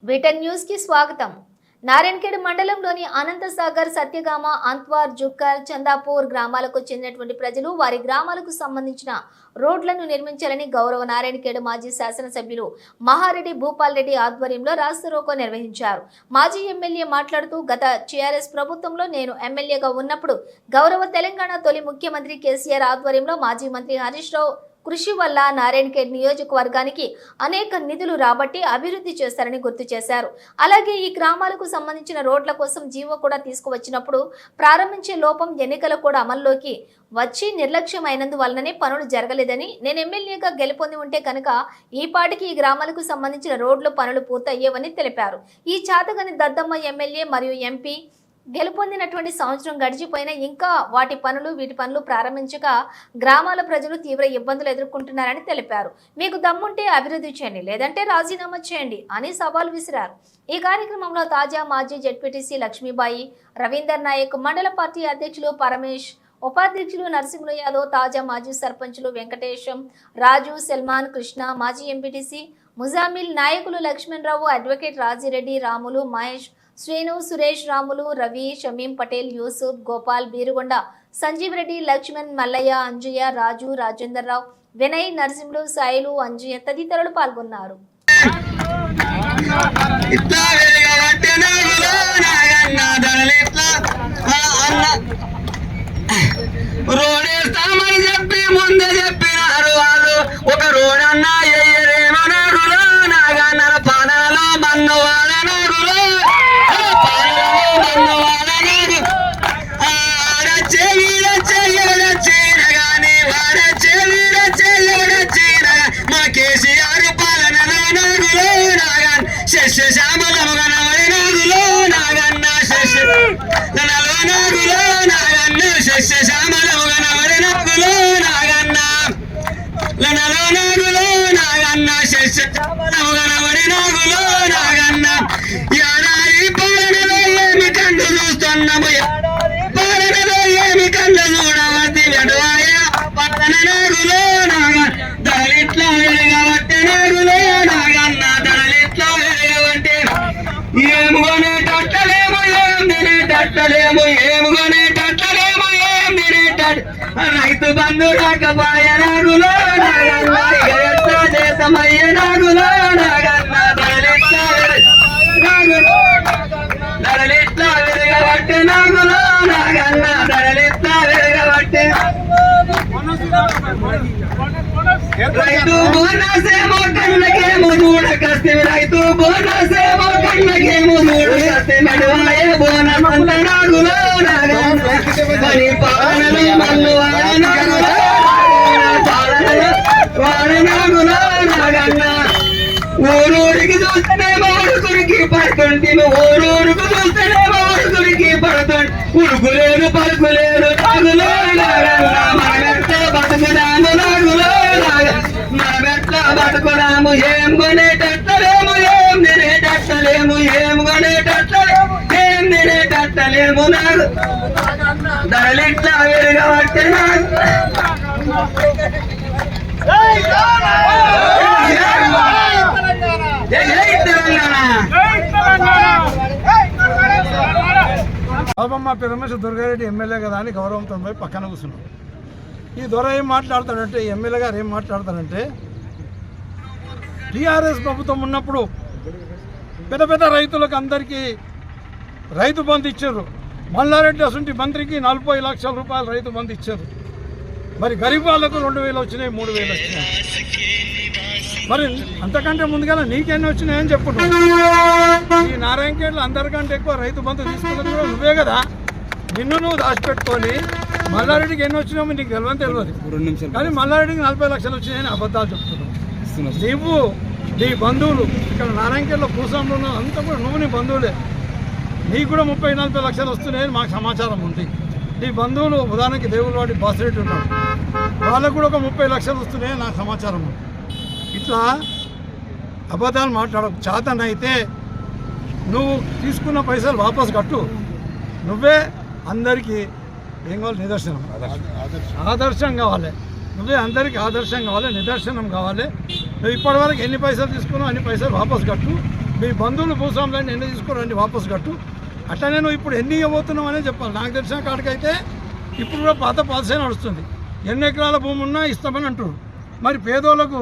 Britain news కి స్వాగతం। నారాయణఖేడ్ మండలంలోని అనంతసాగర్, సత్యగామ, అంత్వార్, జుక్కల్, చందాపూర్ గ్రామాలకు చెందినటువంటి ప్రజలు వారి గ్రామాలకు సంబంధించిన రోడ్లను నిర్మించాలని గౌరవ నారాయణఖేడ్ మాజీ శాసనసభ్యులు మహారెడ్డి భూపాల్ రెడ్డి ఆధ్వర్యంలో రాస్తారోకో నిర్వహించారు। మాజీ ఎమ్మెల్యే మాట్లాడుతూ గత టీఆర్ఎస్ ప్రభుత్వంలో నేను ఎమ్మెల్యేగా ఉన్నప్పుడు గౌరవ తెలంగాణ తొలి ముఖ్యమంత్రి కేసీఆర్ ఆధ్వర్యంలో మాజీ మంత్రి హరీష్ రావు కృషి వల్ల నారాయణఖేడ్ నియోజకవర్గానికి అనేక నిధులు రాబట్టి అభివృద్ధి చేస్తారని గుర్తు చేశారు। అలాగే ఈ గ్రామాలకు సంబంధించిన రోడ్ల కోసం జీవో కూడా తీసుకువచ్చినప్పుడు ప్రారంభించే లోపం ఎన్నికల కూడా అమల్లోకి వచ్చి నిర్లక్ష్యమైనందువల్లనే పనులు జరగలేదని, నేను ఎమ్మెల్యేగా గెలుపొంది ఉంటే కనుక ఈ పాటికి ఈ గ్రామాలకు సంబంధించిన రోడ్ల పనులు పూర్తయ్యేవని తెలిపారు। ఈ చాతగని దద్దమ్మ ఎమ్మెల్యే మరియు ఎంపీ గెలుపొందినటువంటి సంవత్సరం గడిచిపోయినా ఇంకా వీటి పనులు ప్రారంభించక గ్రామాల ప్రజలు తీవ్ర ఇబ్బందులు ఎదుర్కొంటున్నారని తెలిపారు। మీకు దమ్ముంటే అభివృద్ధి చేయండి, లేదంటే రాజీనామా చేయండి అని సవాల్ విసిరారు। ఈ కార్యక్రమంలో తాజా మాజీ జెడ్పీటీసీ లక్ష్మీబాయి, రవీందర్ నాయక్, మండల పార్టీ అధ్యక్షులు పరమేష్, ఉపాధ్యక్షులు నరసింహులు యాదవ్, తాజా మాజీ సర్పంచులు వెంకటేశం, రాజు, సల్మాన్, కృష్ణ, మాజీ ఎంపీటీసీ ముజామిల్, నాయకులు లక్ష్మణ్ రావు, అడ్వకేట్ రాజిరెడ్డి, రాములు, మహేష్, శ్రీను, సురేష్, రాములు, రవి, షమీం పటేల్, యూసుఫ్, గోపాల్, బీరుగొండ, సంజీవ్ రెడ్డి, లక్ష్మణ్, మల్లయ్య, అంజయ్య, రాజు, రాజేందర్ రావు, వినయ్, నరసింహులు, సాయిలు, అంజయ్య తదితరులు పాల్గొన్నారు। రైతు బంధు రాకపోయే నాగులో దేశమయ్యే నాగులో ధరలిట్లా విరగబట్టే నాగులో ధరలిట్లా విరగబట్టే రైతు బోనసేమో కళ్ళకేమో చూడకస్తే రైతు బోనసేమో కళ్ళకేమో చూడకస్తే నడువాయే బోనమంత నాగులో మరి పాలనలు మల్లు వాడనాగులో వాడనాగులో నాగన్న ఊరూరికి చూస్తేనే వాడుకురికి పడుతుంటే ఊరూరుకు చూస్తేనే వాడుకురికి పడుతుంటే ఉరుకులేరు పలుకులేరు నాగులో నాగన్న మనమెట్లా బతుకుదాము నాగులో మనమెట్లా బతుకుదాము ఏం కొనేటట్టలేము ఏం తినేటట్టలేము ఏం కొనేటట్టలేము ఏం తినేటట్టలేము నాగు ధరలిట్లా విరగబట్టే నాగు పాపం మా పెదమేశ్వర దుర్గారెడ్డి ఎమ్మెల్యే కదా అని గౌరవంతో పోయి పక్కన కూర్చున్నాం। ఈ దొర ఏం మాట్లాడతాడంటే, ఎమ్మెల్యే గారు ఏం మాట్లాడతారంటే, టీఆర్ఎస్ ప్రభుత్వం ఉన్నప్పుడు పెద్ద పెద్ద రైతులకు అందరికీ రైతు బంధు ఇచ్చారు। మల్లారెడ్డి అసంటి మంత్రికి 40 లక్షల రూపాయలు రైతు బంధు ఇచ్చారు। మరి గరీబ్ వాళ్ళకు 2000 వచ్చినాయి, 3000 వచ్చినాయి। మరి అంతకంటే ముందుగా నీకెన్ని వచ్చినాయని చెప్పుడు। ఈ నారాయణఖేడ్లో అందరికంటే ఎక్కువ రైతు బంధు తీసుకున్నది కూడా నువ్వే కదా। నిన్ను నువ్వు దాచిపెట్టుకొని మల్లారెడ్డికి ఎన్ని వచ్చినాయో నీకు తెలియదు, కానీ మల్లారెడ్డికి 40 లక్షలు వచ్చినాయని అబద్ధాలు చెప్తున్నావు। నీవు నీ బంధువులు ఇక్కడ నారాయణఖేడ్లో పూసంలో అంతా కూడా నువ్వు నీ బంధువులే, నీకు కూడా 30-40 లక్షలు వస్తున్నాయని మాకు సమాచారం ఉంది। నీ బంధువులు ఉదాహరణకి దేవులవాడి బాసిరెడ్డి ఉన్నాడు, వాళ్ళకు కూడా ఒక 30 లక్షలు వస్తున్నాయని నాకు సమాచారం ఉంది। ఇట్లా అబద్ధాలు మాట్లాడకు। చేతనైతే నువ్వు తీసుకున్న పైసలు వాపసు కట్టు। నువ్వే అందరికీ ఏం కావాలి, నిదర్శనం, ఆదర్శం కావాలి। నువ్వే అందరికీ ఆదర్శం కావాలి, నిదర్శనం కావాలి। నువ్వు ఇప్పటివరకు ఎన్ని పైసలు తీసుకున్నావు అన్ని పైసలు వాపసు కట్టు। మీ బంధువులు భూస్వాములను ఎన్ని తీసుకోరండి వాపసు కట్టు. అట్లా నేను ఇప్పుడు ఎన్ని ఇవ్వబోతున్నావు అనేది చెప్పాలి. నాకు తెలిసిన కాడికైతే ఇప్పుడు కూడా పాత పాలసీ నడుస్తుంది. 8 ఎకరాల భూమి ఉన్నా ఇస్తామని అంటారు. మరి పేదోళ్ళకు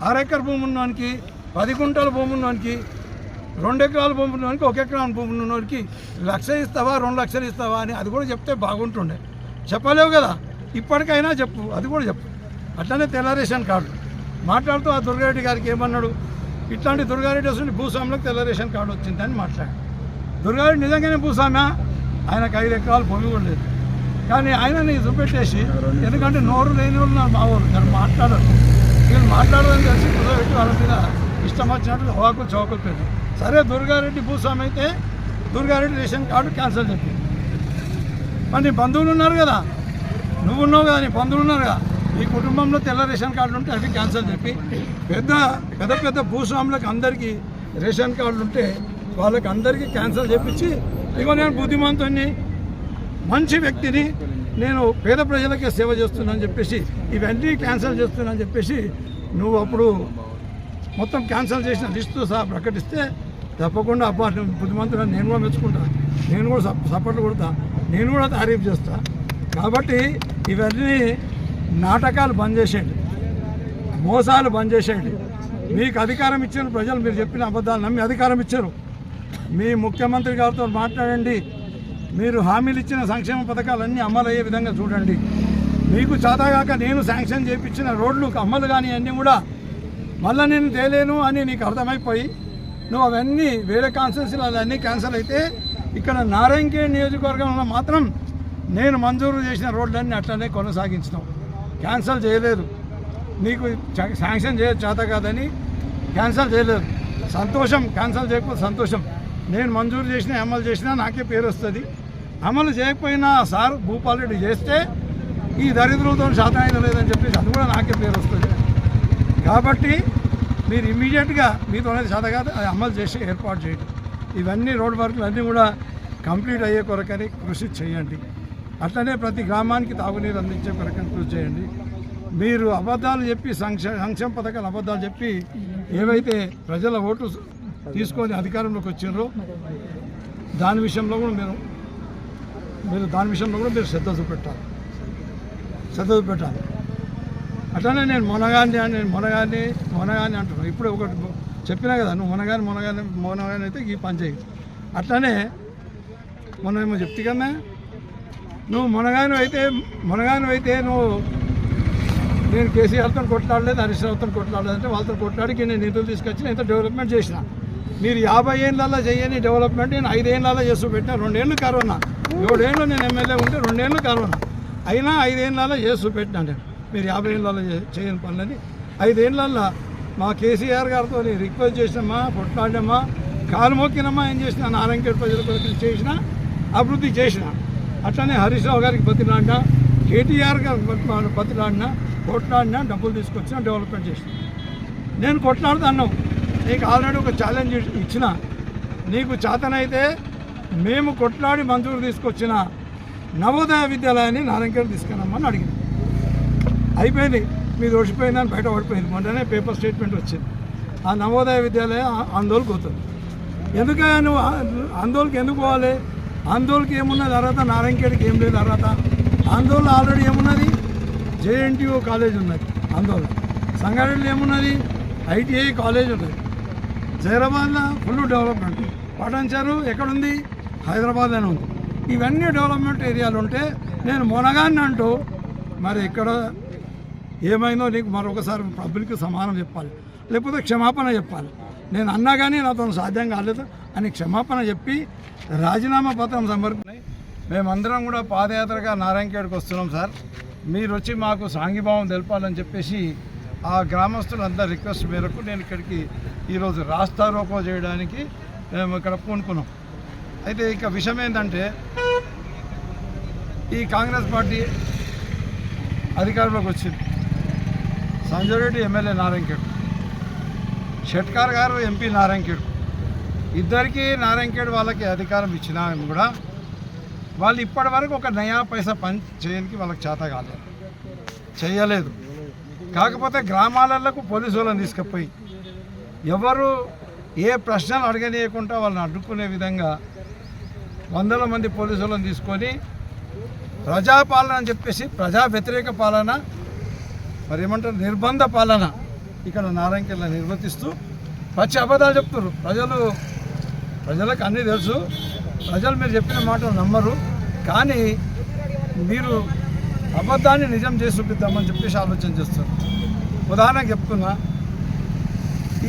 6 ఎకర భూమి ఉన్నవానికి, 10 గుంటల భూమి ఉన్నవానికి, 2 ఎకరాల భూమి ఉన్నవానికి, 1 ఎకరం భూమి ఉన్నవానికి 1 లక్ష ఇస్తావా 2 లక్షలు ఇస్తావా అని అది కూడా చెప్తే బాగుంటుండే. చెప్పలేవు కదా, ఇప్పటికైనా చెప్పు, అది కూడా చెప్పు. అట్లనే తెల్ల రేషన్ కార్డు మాట్లాడుతూ ఆ దుర్గారెడ్డి గారికి ఏమన్నాడు, ఇట్లాంటి దుర్గారెడ్డి వస్తుంది భూస్వాములకు తెల్ల రేషన్ కార్డు వచ్చిందని మాట్లాడు. దుర్గారెడ్డి నిజంగానే భూస్వామ్య, ఆయనకు 5 ఎకరాల భూమి కూడా లేదు. కానీ ఆయనని చూపెట్టేసి, ఎందుకంటే నోరు లేని వాళ్ళు నా మావాళ్ళు నేను మాట్లాడరు, వీళ్ళు మాట్లాడదని తెలిసి కుదరబెట్టి వాళ్ళ మీద ఇష్టం వచ్చినట్టు హవాకులు చౌకులు పెట్టి. సరే దుర్గారెడ్డి భూస్వామి అయితే దుర్గారెడ్డి రేషన్ కార్డు క్యాన్సిల్ చెప్పి, మరి నీ బంధువులు ఉన్నారు కదా, నువ్వు ఉన్నావు కదా, నీ బంధువులు ఉన్నారు కదా, ఈ కుటుంబంలో తెల్ల రేషన్ కార్డులు ఉంటే అవి క్యాన్సిల్ చెప్పి, పెద్ద పెద్ద భూస్వాములకు అందరికీ రేషన్ కార్డులు ఉంటే వాళ్ళకి అందరికీ క్యాన్సిల్ చెప్పించి, ఇగో నేను బుద్ధిమంతుని మంచి వ్యక్తిని, నేను పేద ప్రజలకే సేవ చేస్తున్నానని చెప్పేసి ఇవన్నీ క్యాన్సిల్ చేస్తున్నానని చెప్పేసి నువ్వు అప్పుడు మొత్తం క్యాన్సిల్ చేసిన లిస్టు సహా ప్రకటిస్తే తప్పకుండా అబ్బా నువ్వు బుద్ధిమంతులని నేను కూడా మెచ్చుకుంటాను, నేను కూడా సపోర్ట్లు కొడతా, నేను కూడా తారీఫ్ చేస్తా. కాబట్టి ఇవన్నీ నాటకాలు బంద్ చేసేయండి, మోసాలు బంద్ చేసేయండి. మీకు అధికారం ఇచ్చారు ప్రజలు, మీరు చెప్పిన అబద్ధాలు నమ్మి అధికారం ఇచ్చారు. మీ ముఖ్యమంత్రి గారితో మాట్లాడండి, మీరు హామీలు ఇచ్చిన సంక్షేమ పథకాలన్నీ అమలు అయ్యే విధంగా చూడండి. మీకు చేతగాక నేను శాంక్షన్ చేయించిన రోడ్లు అమలు కానీ అన్నీ కూడా మళ్ళీ నేను తేలేను అని నీకు అర్థమైపోయి నువ్వు అవన్నీ వేరే కాన్స్టిట్యూన్సీలు అవన్నీ క్యాన్సిల్ అయితే ఇక్కడ నారాయణఖేడ్ నియోజకవర్గంలో మాత్రం నేను మంజూరు చేసిన రోడ్లన్నీ అట్లనే కొనసాగించినాం, క్యాన్సిల్ చేయలేదు. నీకు శాంక్షన్ చేత కాదని క్యాన్సిల్ చేయలేదు, సంతోషం. క్యాన్సిల్ చేయకపోతే సంతోషం. నేను మంజూరు చేసినా అమలు చేసినా నాకే పేరు వస్తుంది. అమలు చేయకపోయినా సార్ భూపాల్ రెడ్డి చేస్తే ఈ దరిద్రులతో శాతం లేదని చెప్పేసి అది కూడా నాకే పేరు వస్తుంది. కాబట్టి మీరు ఇమ్మీడియట్గా మీతో శాత కాదు అది అమలు చేసి ఏర్పాటు చేయండి. ఇవన్నీ రోడ్ వర్క్లు అన్నీ కూడా కంప్లీట్ అయ్యే కొరకని కృషి చేయండి. అట్లనే ప్రతి గ్రామానికి తాగునీరు అందించే కొరకని కృషి చేయండి. మీరు అబద్ధాలు చెప్పి సంక్షేమ పథకాలు అబద్ధాలు చెప్పి ఏవైతే ప్రజల ఓటు తీసుకొని అధికారంలోకి వచ్చిండ్రో దాని విషయంలో కూడా మీరు శ్రద్ధ చూపెట్టాలి. అట్లనే నేను మొనగాన్ని అంటున్నాను. ఇప్పుడు ఒకటి చెప్పినా కదా, నువ్వు మొనగాని అయితే ఈ పని చేయి. అట్లనే మొన్నేమో చెప్తే కన్నా నువ్వు మొనగాని అయితే నువ్వు నేను కేసీఆర్తో కొట్లాడలేదు, హరీష్ రావుతో కొట్లాడలేదు అంటే వాళ్ళతో కొట్లాడికి నేను నిధులు తీసుకొచ్చి నేను డెవలప్మెంట్ చేసిన. మీరు 50 ఏళ్ళలో చేయని డెవలప్మెంట్ నేను 5 ఏళ్ళలో చేస్తూ పెట్టిన. 2 ఏళ్ళు కరోనా, 7 ఏళ్ళు నేను ఎమ్మెల్యే ఉంటే 2 ఏళ్ళు కరోనా అయినా 5 ఏళ్ళలో చేస్తూ పెట్టినా. నేను మీరు 50 ఏళ్ళలో చేయని పనులని 5 ఏళ్ళల్లో మా కేసీఆర్ గారితో రిక్వెస్ట్ చేసినామా, కొట్లాడినామా, కాలు మొక్కినమ్మా, ఏం చేసినా నారాయణఖేడ్ ప్రజల కొరకు చేసిన అభివృద్ధి చేసిన. అట్లనే హరీష్ రావు గారికి బతిలాడినా, కేటీఆర్ గారికి బతిలాడినా, కొట్లాడినా, డబ్బులు తీసుకొచ్చినా, డెవలప్మెంట్ చేసిన. నేను కొట్లాడుతున్నావు, నీకు ఆల్రెడీ ఒక ఛాలెంజ్ ఇచ్చిన. నీకు చేతనైతే మేము కొట్లాడి మంజూరు తీసుకొచ్చిన నవోదయ విద్యాలయాన్ని నారాయణఖేడ్ తీసుకురమ్మని అడిగింది. అయిపోయింది, మీరు ఓడిపోయిందని బయట ఓడిపోయింది. మొన్ననే పేపర్ స్టేట్మెంట్ వచ్చింది. ఆ నవోదయ విద్యాలయం ఆందోళనకు పోతుంది. ఎందుకని నువ్వు ఆందోళనకి ఎందుకు పోవాలి? ఆందోళనకి ఏమున్నది అర్హత, నారాయణఖేడ్కి ఏం లేదు అర్హత. ఆందోళన ఆల్రెడీ ఏమున్నది, జేఎన్టీయూ కాలేజ్ ఉన్నది. ఆందోళన సంగారెడ్డిలో ఏమున్నది, ఐటీఐ కాలేజ్ ఉన్నది. జైరాబాద్లో ఫుల్ డెవలప్మెంట్. పటాన్చెరు ఎక్కడుంది, హైదరాబాద్లోనే ఉంది. ఇవన్నీ డెవలప్మెంట్ ఏరియాలు ఉంటే నేను మొనగాన్ని అంటూ మరి ఇక్కడ ఏమైందో నీకు మరొకసారి పబ్లిక్ సమానం చెప్పాలి, లేకపోతే క్షమాపణ చెప్పాలి. నేను అన్నా కానీ నాతో సాధ్యం కాలేదు అని క్షమాపణ చెప్పి రాజీనామా పత్రం సమర్పించాయి. మేమందరం కూడా పాదయాత్రగా నారాయణఖేడ్కి వస్తున్నాం సార్, మీరు వచ్చి మాకు సాంఘీభావం తెలపాలని చెప్పేసి ఆ గ్రామస్తులందరి రిక్వెస్ట్ మేరకు నేను ఇక్కడికి ఈరోజు రాస్తా రోకో చేయడానికి మేము ఇక్కడ పూనుకున్నాం. అయితే ఇక విషయం ఏంటంటే ఈ కాంగ్రెస్ పార్టీ అధికారంలోకి వచ్చింది. సంజయ్ రెడ్డి ఎమ్మెల్యే నారాయణఖేడ్, షెట్కార్ గారు ఎంపీ నారాయణఖేడ్. ఇద్దరికీ నారాయణఖేడ్ వాళ్ళకి అధికారం ఇచ్చినా కూడా వాళ్ళు ఇప్పటి వరకు ఒక నయా పైసా పని చేయడానికి వాళ్ళకి చేత కాలేదు, చేయలేదు. కాకపోతే గ్రామాలకు పోలీసు వాళ్ళని తీసుకుపోయి ఎవరు ఏ ప్రశ్నలు అడగనీయకుండా వాళ్ళని అడ్డుకునే విధంగా వందల మంది పోలీసులను తీసుకొని ప్రజాపాలన అని చెప్పేసి ప్రజా వ్యతిరేక పాలన, మరి ఏమంటారు నిర్బంధ పాలన ఇక్కడ నారాయణఖేడ్లో నిర్వర్తిస్తూ పచ్చి అబద్ధాలు చెప్తున్నారు. ప్రజలకు అన్నీ తెలుసు, ప్రజలు మీరు చెప్పిన మాటలు నమ్మరు, కానీ మీరు అబద్ధాన్ని నిజం చేసి చూపిద్దామని చెప్పేసి ఆలోచన చేస్తారు. ఉదాహరణకు చెప్తున్నా,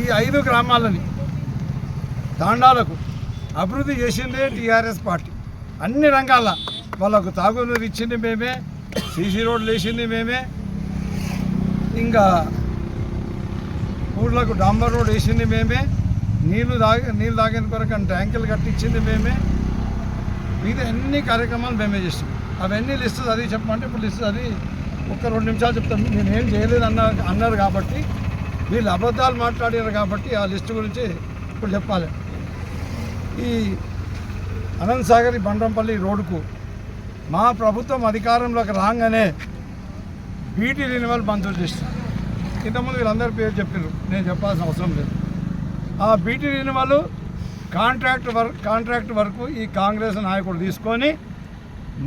ఈ 5 గ్రామాలని తాండాలకు అభివృద్ధి చేసిందే టీఆర్ఎస్ పార్టీ. అన్ని రంగాల వాళ్ళకు తాగునీరు ఇచ్చింది మేమే, సీసీ రోడ్లు వేసింది మేమే, ఇంకా ఊళ్ళకు డాంబర్ రోడ్ వేసింది మేమే, నీళ్ళు తాగిన కొరకు ట్యాంకులు కట్టించింది మేమే. ఇది అన్ని కార్యక్రమాలు మేమే చేస్తాం. అవన్నీ లిస్టు అది చెప్పమంటే ఇప్పుడు లిస్టు అది ఒక్క 2 నిమిషాలు చెప్తాను. నేనేం చేయలేదు అన్నారు కాబట్టి, వీళ్ళు అబద్ధాలు మాట్లాడారు కాబట్టి ఆ లిస్టు గురించి ఇప్పుడు చెప్పాలి. ఈ అనంత్ సాగర్ బండ్రంపల్లి రోడ్డుకు మా ప్రభుత్వం అధికారంలోకి రాగానే బీటీ రెన్యువల్ మంజూరు చేస్తాం. ఇంతకుముందు వీళ్ళందరి పేరు చెప్పారు, నేను చెప్పాల్సిన అవసరం లేదు. ఆ బీటీ రెన్యువల్ కాంట్రాక్ట్ వరకు ఈ కాంగ్రెస్ నాయకుడు తీసుకొని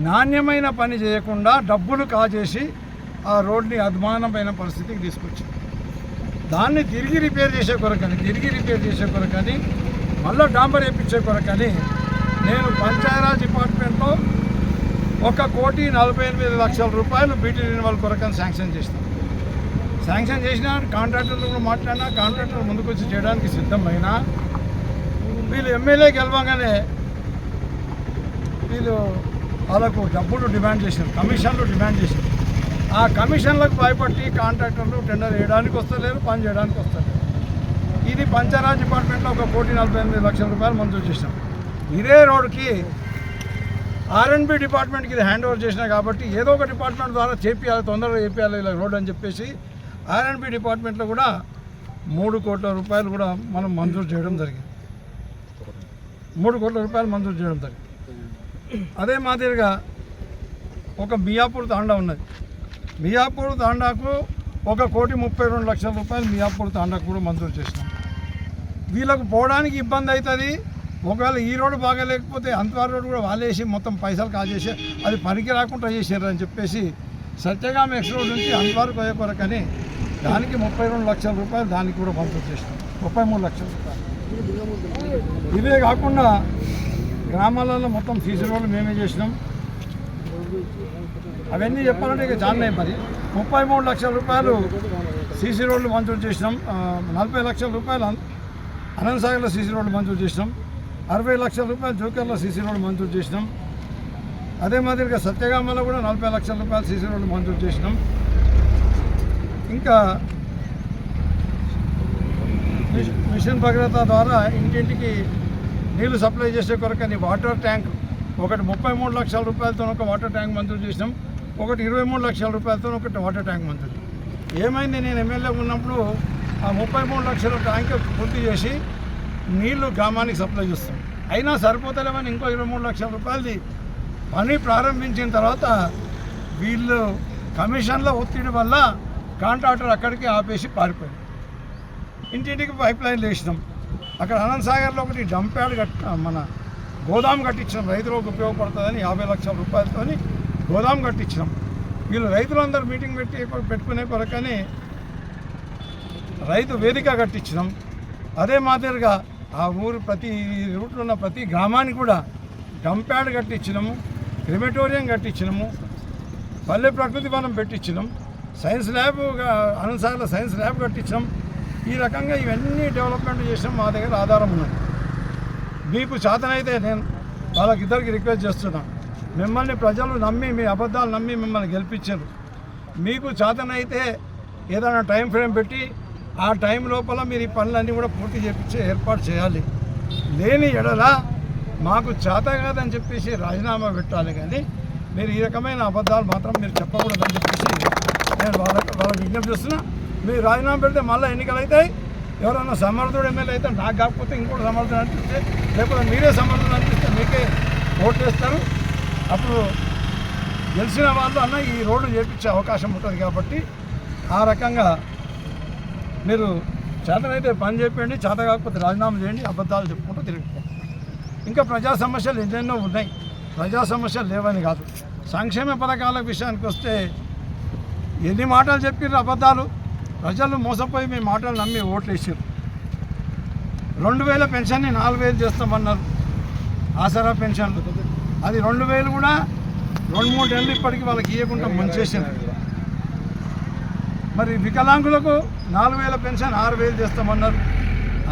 నాణ్యమైన పని చేయకుండా డబ్బులు కాజేసి ఆ రోడ్ని అధ్వానమైన పరిస్థితికి తీసుకొచ్చింది. దాన్ని తిరిగి రిపేర్ చేసే కొరకని మళ్ళీ డాంబర్ వేయించే కొరకని నేను పంచాయరాజ్ డిపార్ట్మెంట్లో 1,48,00,000 రూపాయలు బీటీ రెన్యువల్ కొరకని శాంక్షన్ చేసిన కాంట్రాక్టర్లు కూడా మాట్లాడినా, కాంట్రాక్టర్లు ముందుకు వచ్చి చేయడానికి సిద్ధమైనా వీళ్ళు ఎమ్మెల్యే గెలవగానే వీళ్ళు వాళ్ళకు డబ్బులు డిమాండ్ చేశారు, కమిషన్లు డిమాండ్ చేశారు. ఆ కమిషన్లకు భయపట్టి కాంట్రాక్టర్లు టెండర్ వేయడానికి వస్తలేరు, పని చేయడానికి వస్తలేరు. ఇది పంచాయరాజ్ డిపార్ట్మెంట్లో 1,48,00,000 రూపాయలు మంజూరు చేసినాం. ఇదే రోడ్డుకి ఆర్ఎండ్బి డిపార్ట్మెంట్కి ఇది హ్యాండ్ ఓవర్ చేసినా కాబట్టి ఏదో ఒక డిపార్ట్మెంట్ ద్వారా చేపియాలి, తొందరగా చేపియాలి ఇలా రోడ్ అని చెప్పేసి ఆర్ఎండ్బి డిపార్ట్మెంట్లో కూడా 3 కోట్ల రూపాయలు కూడా మనం మంజూరు చేయడం జరిగింది. 3 కోట్ల రూపాయలు మంజూరు చేయడం జరిగింది. అదే మాదిరిగా ఒక మియాపూర్ తాండా ఉన్నది. మియాపూర్ తాండాకు 1,32,00,000 రూపాయలు మియాపూర్ తాండాకు కూడా మంజూరు చేసినాం. వీళ్ళకు పోవడానికి ఇబ్బంది అవుతుంది. ఒకవేళ ఈ రోడ్డు బాగాలేకపోతే అంతవారి రోడ్డు కూడా వాళ్ళేసి మొత్తం పైసలు కాజేసి అది పనికి రాకుండా చేసారు అని చెప్పేసి సత్యగామ ఎక్స్ రోడ్ నుంచి అంతవారికి పోయే కొరకని దానికి 32,00,000 రూపాయలు దానికి కూడా మంజూరు చేసినాం. 33,00,000 రూపాయలు. ఇవే కాకుండా గ్రామాలలో మొత్తం సీసీ రోడ్లు మేమే చేసినాం. అవన్నీ చెప్పాలంటే ఇక చాలా మరి 33,00,000 రూపాయలు సీసీ రోడ్లు మంజూరు చేసినాం. 40,00,000 రూపాయలు అనంత్ సాగర్లో సీసీ రోడ్లు మంజూరు చేసినాం. 60,00,000 రూపాయలు జోకర్లో సీసీ రోడ్లు మంజూరు చేసినాం. అదే మాదిరిగా సత్యగామలో కూడా 40,00,000 రూపాయలు సీసీ రోడ్లు మంజూరు చేసినాం. ఇంకా మిషన్ భగీరథ ద్వారా ఇంటింటికి నీళ్లు సప్లై చేసే కొరకని వాటర్ ట్యాంక్ ఒకటి 33,00,000 రూపాయలతో ఒక వాటర్ ట్యాంక్ మంజూరు చేసినాం. ఒకటి 23,00,000 రూపాయలతో ఒకటి వాటర్ ట్యాంక్ మంజూరు. ఏమైంది, నేను ఎమ్మెల్యే ఉన్నప్పుడు ఆ 33,00,000 ట్యాంక్ పూర్తి చేసి నీళ్లు గ్రామానికి సప్లై చేస్తాం. అయినా సరిపోతలేమని ఇంకో 23,00,000 రూపాయలది పని ప్రారంభించిన తర్వాత వీళ్ళు కమిషన్ల ఒత్తిడి వల్ల కాంట్రాక్టర్ అక్కడికి ఆపేసి పారిపోయింది. ఇంటింటికి పైప్ లైన్లు వేసినాం. అక్కడ అనంత్ సాగర్లో ఒకటి డంప్యార్డ్ మన గోదాం కట్టించినాం. రైతులకు ఉపయోగపడుతుందని 50,00,000 రూపాయలతో గోదాం కట్టించినాం. వీళ్ళు రైతులందరూ మీటింగ్ పెట్టుకునే కొరకని రైతు వేదిక కట్టించినాం. అదే మాదిరిగా ఆ ఊరు ప్రతి రూట్లో ఉన్న ప్రతి గ్రామానికి కూడా డంప్యార్డ్ కట్టించినాము, క్రిమేటోరియం కట్టించినాము, పల్లె ప్రకృతి వనం పెట్టించినాం, సైన్స్ ల్యాబ్ అనంత్ సాగర్లో సైన్స్ ల్యాబ్ కట్టించినాం. ఈ రకంగా ఇవన్నీ డెవలప్మెంట్ చేసినాం. మా దగ్గర ఆధారం ఉన్నది. మీకు చేతనైతే నేను వాళ్ళకిద్దరికి రిక్వెస్ట్ చేస్తున్నాను, మిమ్మల్ని ప్రజలు నమ్మి మీ అబద్ధాలు నమ్మి మిమ్మల్ని గెలిపించారు. మీకు చేతనైతే ఏదైనా టైం ఫ్రేమ్ పెట్టి ఆ టైం లోపల మీరు ఈ పనులన్నీ కూడా పూర్తి చేయించే ఏర్పాటు చేయాలి. లేని ఎడల మాకు చేత కాదని చెప్పేసి రాజీనామా పెట్టాలి. కానీ మీరు ఈ రకమైన అబద్ధాలు మాత్రం మీరు చెప్పకూడదని చెప్పేసి నేను వాళ్ళకి విజ్ఞప్తి చేస్తున్నా. మీరు రాజీనామా పెడితే మళ్ళీ ఎన్నికలు అవుతాయి. ఎవరైనా సమర్థుడు ఎమ్మెల్యే అయితే నాకు కాకపోతే ఇంకోటి సమర్థుడు అనిపిస్తే, లేకపోతే మీరే సమర్థుడు అనిపిస్తే మీకే ఓట్లు వేస్తారు. అప్పుడు గెలిచిన వాళ్ళు అన్న ఈ రోడ్డు చేయించే అవకాశం ఉంటుంది. కాబట్టి ఆ రకంగా మీరు చేతనైతే పని చెప్పండి, చేత కాకపోతే రాజీనామా చేయండి, అబద్ధాలు చెప్పుకుంటూ తిరుగుతాం. ఇంకా ప్రజా సమస్యలు ఎన్నెన్నో ఉన్నాయి, ప్రజా సమస్యలు లేవని కాదు. సంక్షేమ పథకాల విషయానికి వస్తే ఎన్ని మాటలు చెప్పారు అబద్ధాలు. ప్రజలు మోసపోయి మీ మాటలు నమ్మి ఓట్లు వేసారు. 2000 పెన్షన్ని 4000 చేస్తామన్నారు, ఆసరా పెన్షన్లు. అది 2000 కూడా 2-3 ఏళ్ళు ఇప్పటికీ వాళ్ళకి ఇవ్వకుండా ముంచేసారు. మరి వికలాంగులకు 4000 పెన్షన్ 6000 చేస్తామన్నారు,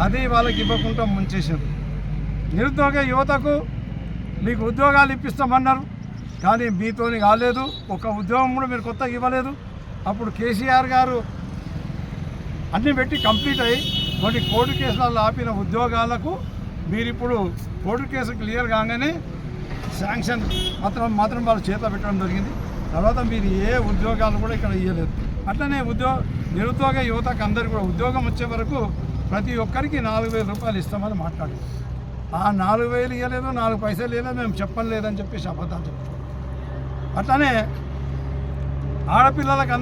అది వాళ్ళకి ఇవ్వకుండా ముంచేసారు. నిరుద్యోగ యువతకు మీకు ఉద్యోగాలు ఇప్పిస్తామన్నారు, కానీ మీతోని కాలేదు. ఒక ఉద్యోగం కూడా మీరు కొత్తగా ఇవ్వలేదు. అప్పుడు కేసీఆర్ గారు అన్నీ పెట్టి కంప్లీట్ అయ్యి కొన్ని కోర్టు కేసులలో ఆపిన ఉద్యోగాలకు మీరు ఇప్పుడు కోర్టు కేసు క్లియర్ కాగానే శాంక్షన్ మాత్రం వాళ్ళు చేతిలో పెట్టడం జరిగింది. తర్వాత మీరు ఏ ఉద్యోగాలు కూడా ఇక్కడ ఇవ్వలేదు. అట్లనే నిరుద్యోగ యువతకు అందరికీ కూడా ఉద్యోగం వచ్చే వరకు ప్రతి ఒక్కరికి 4000 రూపాయలు ఇస్తామని మాట్లాడారు. ఆ 4000 ఇవ్వలేదు, 4 పైసలు ఇవ్వలేదు, మేము చెప్పలేదని చెప్పేసి అబద్ధాలు చెప్తాం. అట్లనే ఆడపిల్లలకు అందరికీ